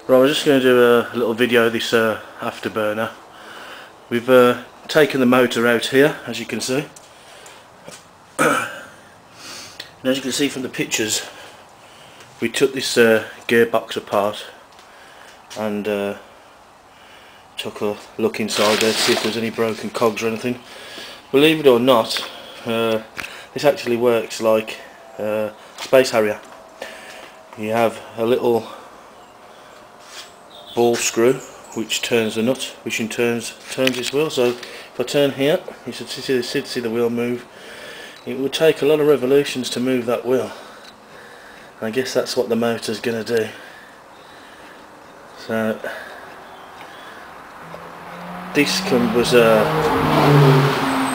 Right, I'm just going to do a little video of this afterburner. We've taken the motor out here, as you can see. And as you can see from the pictures, we took this gearbox apart and took a look inside there to see if there's any broken cogs or anything. Believe it or not, this actually works like a Space Harrier. You have a little ball screw which turns the nut, which in turns this wheel. So if I turn here, you should see the wheel move. It would take a lot of revolutions to move that wheel. I guess that's what the motor's going to do. So this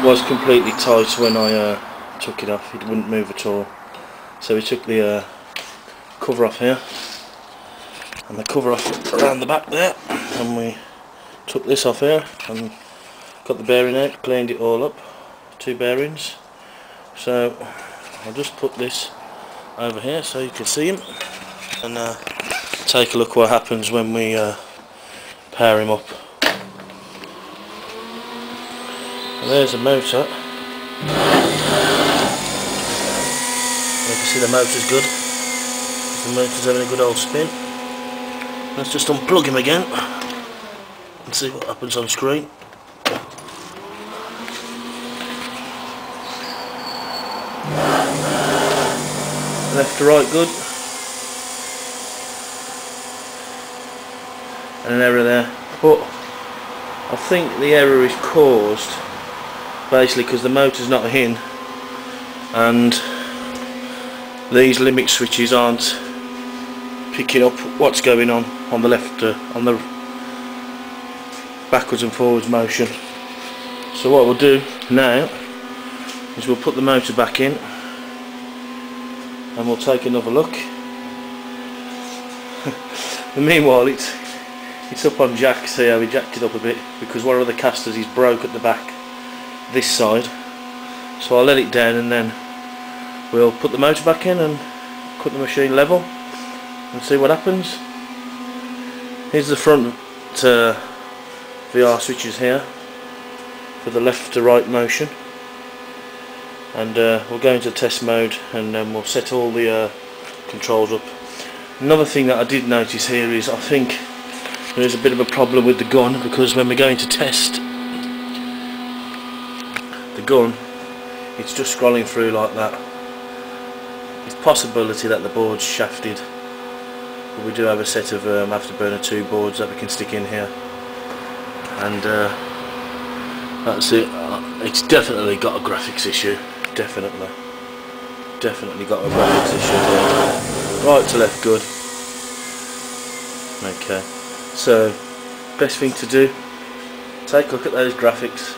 was completely tight when I took it off. It wouldn't move at all. So we took the cover off here and the cover off around the back there, and we took this off here and got the bearing out, cleaned it all up, 2 bearings. So I'll just put this over here so you can see him and take a look what happens when we power him up. And there's the motor. You can see the motor's good. The motor's having a good old spin. Let's just unplug him again and see what happens on screen. Left to right good. And an error there. But I think the error is caused basically because the motor's not in and these limit switches aren't picking up what's going on the left, on the backwards and forwards motion. So what we'll do now is we'll put the motor back in and we'll take another look. And meanwhile it's up on jack. See how we jacked it up a bit because one of the casters is broke at the back this side, so I'll let it down and then we'll put the motor back in and cut the machine level and see what happens. Here's the front VR switches here for the left to right motion, and we'll go into test mode and then we'll set all the controls up. Another thing that I did notice here is I think there is a bit of a problem with the gun, because when we're going to test the gun it's just scrolling through like that. It's a possibility that the board's shafted, but we do have a set of Afterburner 2 boards that we can stick in here, and that's it. It's definitely got a graphics issue. Definitely got a graphics issue there. Right to left good. Okay, so best thing to do, take a look at those graphics.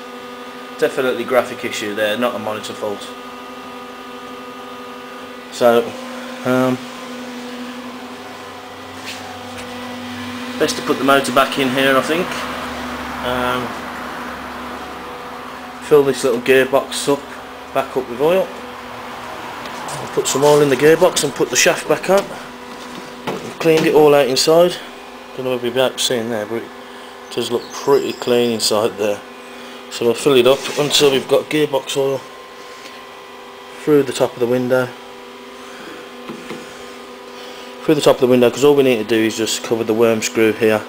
Definitely graphic issue there, not a monitor fault. So best to put the motor back in here, I think. Fill this little gearbox back up with oil. I'll put some oil in the gearbox and put the shaft back on. I've cleaned it all out inside. Don't know if you'll be able to see in there, but it does look pretty clean inside there. So we'll fill it up until we've got gearbox oil through the top of the window. Because all we need to do is just cover the worm screw here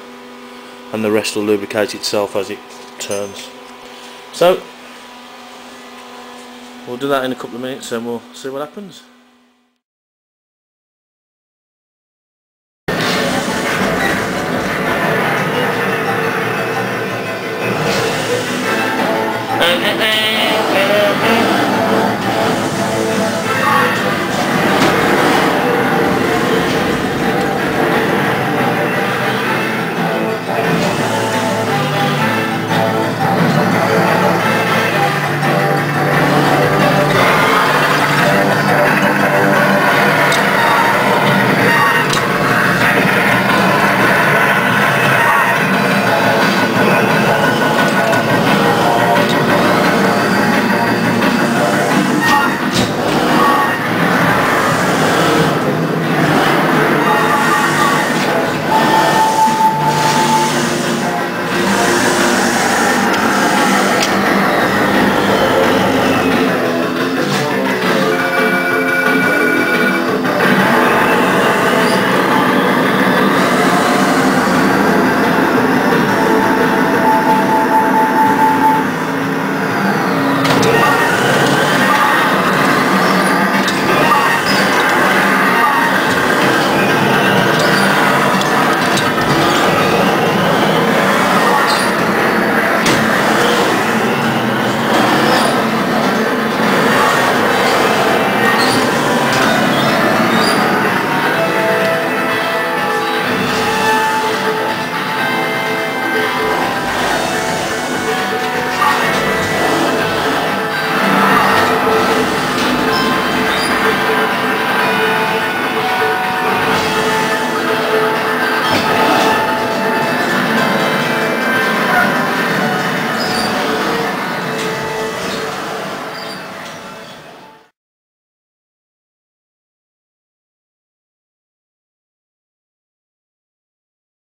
and the rest will lubricate itself as it turns. So we'll do that in a couple of minutes and we'll see what happens.